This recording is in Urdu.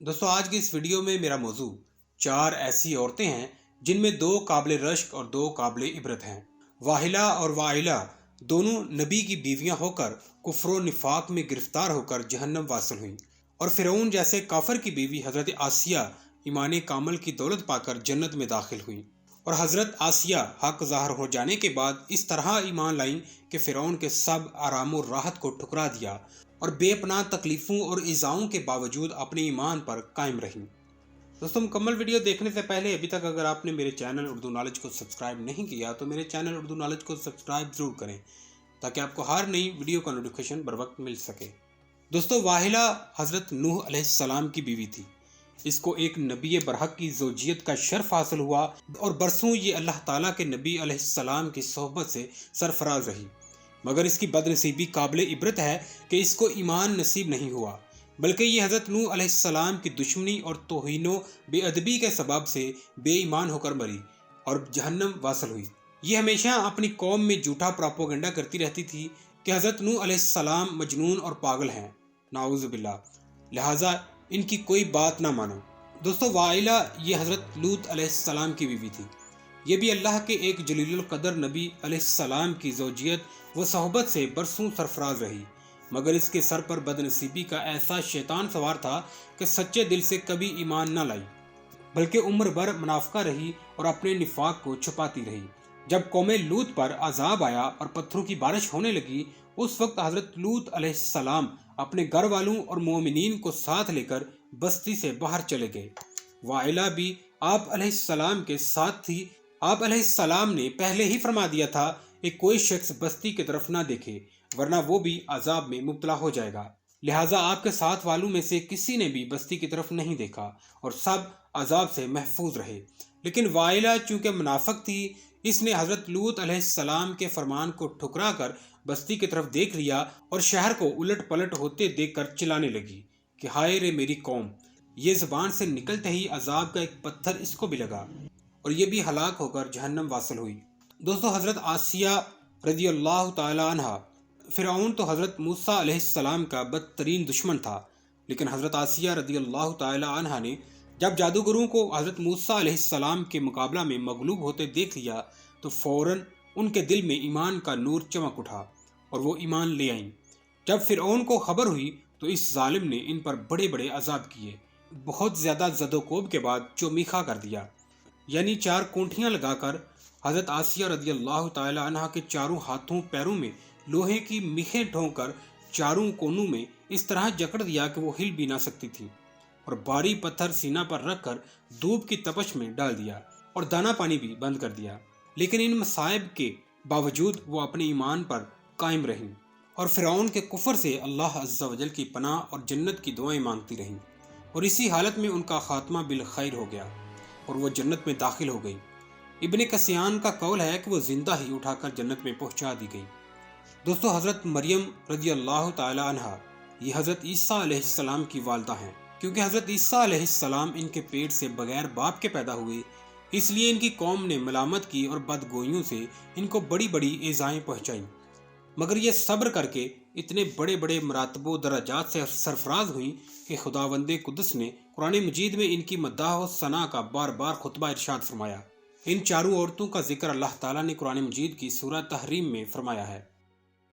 دوستوں آج کی اس ویڈیو میں میرا موضوع 4 ایسی عورتیں ہیں جن میں 2 قابل رشک اور 2 قابل عبرت ہیں۔ واحلہ اور وائلہ دونوں نبی کی بیویاں ہو کر کفر و نفاق میں گرفتار ہو کر جہنم واصل ہوئیں، اور فرعون جیسے کافر کی بیوی حضرت آسیہ ایمان کامل کی دولت پا کر جنت میں داخل ہوئیں، اور حضرت آسیہ حق ظاہر ہو جانے کے بعد اس طرح ایمان لائیں کہ فرعون کے سب آرام و راحت کو ٹھکرا دیا اور بے پناہ تکلیفوں اور ایذاؤں کے باوجود اپنے ایمان پر قائم رہیں۔ دوستوں مکمل ویڈیو دیکھنے سے پہلے ابھی تک اگر آپ نے میرے چینل اردو نالج کو سبسکرائب نہیں کیا تو میرے چینل اردو نالج کو سبسکرائب ضرور کریں تاکہ آپ کو ہر نئی ویڈیو کا نوٹیفیکیشن بر وقت مل سکے۔ دوستوں واحلہ حضرت نوح علیہ السلام کی بیوی تھی۔ اس کو ایک نبی برحق کی زوجیت کا شرف حاصل ہوا اور برسوں یہ اللہ تعالیٰ کے نبی علیہ السلام کی صحبت سے سرفراز رہی، مگر اس کی بد نصیبی قابل عبرت ہے کہ اس کو ایمان نصیب نہیں ہوا، بلکہ یہ حضرت نوح علیہ السلام کی دشمنی اور توہین و بے ادبی کے سبب سے بے ایمان ہو کر مری اور جہنم واصل ہوئی۔ یہ ہمیشہ اپنی قوم میں جھوٹا پراپوگنڈا کرتی رہتی تھی کہ حضرت نوح علیہ السلام مجنون اور پاگل ہیں، نعوذ باللہ، لہٰذا ان کی کوئی بات نہ مانو۔ دوستو وائلہ یہ حضرت لوط علیہ السلام کی بیوی تھی۔ یہ بھی اللہ کے ایک جلیل القدر نبی علیہ السلام کی زوجیت و صحبت سے برسوں سرفراز رہی، مگر اس کے سر پر بد نصیبی کا ایسا شیطان سوار تھا کہ سچے دل سے کبھی ایمان نہ لائی، بلکہ عمر بھر منافقہ رہی اور اپنے نفاق کو چھپاتی رہی۔ جب قوم لوط پر عذاب آیا اور پتھروں کی بارش ہونے لگی، اس وقت حضرت لوط علیہ السلام اپنے گھر والوں اور مومنین کو ساتھ لے کر بستی سے باہر چلے گئے۔ وائلہ بھی آپ علیہ السلام کے ساتھ تھی۔ آپ علیہ السلام نے پہلے ہی فرما دیا تھا کہ کوئی شخص بستی کی طرف نہ دیکھے ورنہ وہ بھی عذاب میں مبتلا ہو جائے گا، لہٰذا آپ کے ساتھ والوں میں سے کسی نے بھی بستی کی طرف نہیں دیکھا اور سب عذاب سے محفوظ رہے۔ لیکن وائلہ چونکہ منافق تھی، اس نے حضرت لوط علیہ السلام کے فرمان کو ٹھکرا کر بستی کی طرف دیکھ لیا اور شہر کو الٹ پلٹ ہوتے دیکھ کر چلانے لگی کہ ہائے رے میری قوم۔ یہ زبان سے نکلتے ہی عذاب کا ایک پتھر اس کو بھی لگا اور یہ بھی ہلاک ہو کر جہنم واصل ہوئی۔ دوستو حضرت آسیہ رضی اللہ تعالی عنہ، فرعون تو حضرت موسیٰ علیہ السلام کا بدترین دشمن تھا، لیکن حضرت آسیہ رضی اللہ تعالی عنہ نے جب جادوگروں کو حضرت موسیٰ علیہ السلام کے مقابلہ میں مغلوب ہوتے دیکھ لیا تو فوراً ان کے دل میں ایمان کا نور چمک اٹھا اور وہ ایمان لے آئیں۔ جب فرعون کو خبر ہوئی تو اس ظالم نے ان پر بڑے بڑے عذاب کیے، بہت زیادہ زد و کوب کے بعد چومیخا کر دیا، یعنی 4 کونٹیاں لگا کر حضرت آسیہ رضی اللہ تعالی عنہ کے چاروں ہاتھوں پیروں میں لوہے کی میخیں ٹھونک کر چاروں کونوں میں اس طرح جکڑ دیا کہ وہ ہل بھی نہ سکتی تھی، اور بھاری پتھر سینہ پر رکھ کر دھوپ کی تپش میں ڈال دیا اور دانا پانی بھی بند کر دیا۔ لیکن ان مصائب کے باوجود وہ اپنے ایمان پر قائم رہیں اور فرعون کے کفر سے اللہ عز و جل کی پناہ اور جنت کی دعائیں مانگتی رہیں، اور اسی حالت میں ان کا خاتمہ بالخیر ہو گیا اور وہ جنت میں داخل ہو گئی۔ ابن کسیان کا قول ہے کہ وہ زندہ ہی اٹھا کر جنت میں پہنچا دی گئی۔ دوستو حضرت مریم رضی اللہ تعالی عنہ یہ حضرت عیسیٰ علیہ السلام کی والدہ ہیں۔ کیونکہ حضرت عیسیٰ علیہ السلام ان کے پیٹ سے بغیر باپ کے پیدا ہوئے، اس لیے ان کی قوم نے ملامت کی اور بدگوئیوں سے ان کو بڑی بڑی ایذائیں پہنچائیں، مگر یہ صبر کر کے اتنے بڑے بڑے مراتب و درجات سے سرفراز ہوئیں کہ خداوند قدس نے قرآن مجید میں ان کی مداح و ثنا کا بار بار خطبہ ارشاد فرمایا۔ ان چاروں عورتوں کا ذکر اللہ تعالیٰ نے قرآن مجید کی سورہ تحریم میں فرمایا ہے۔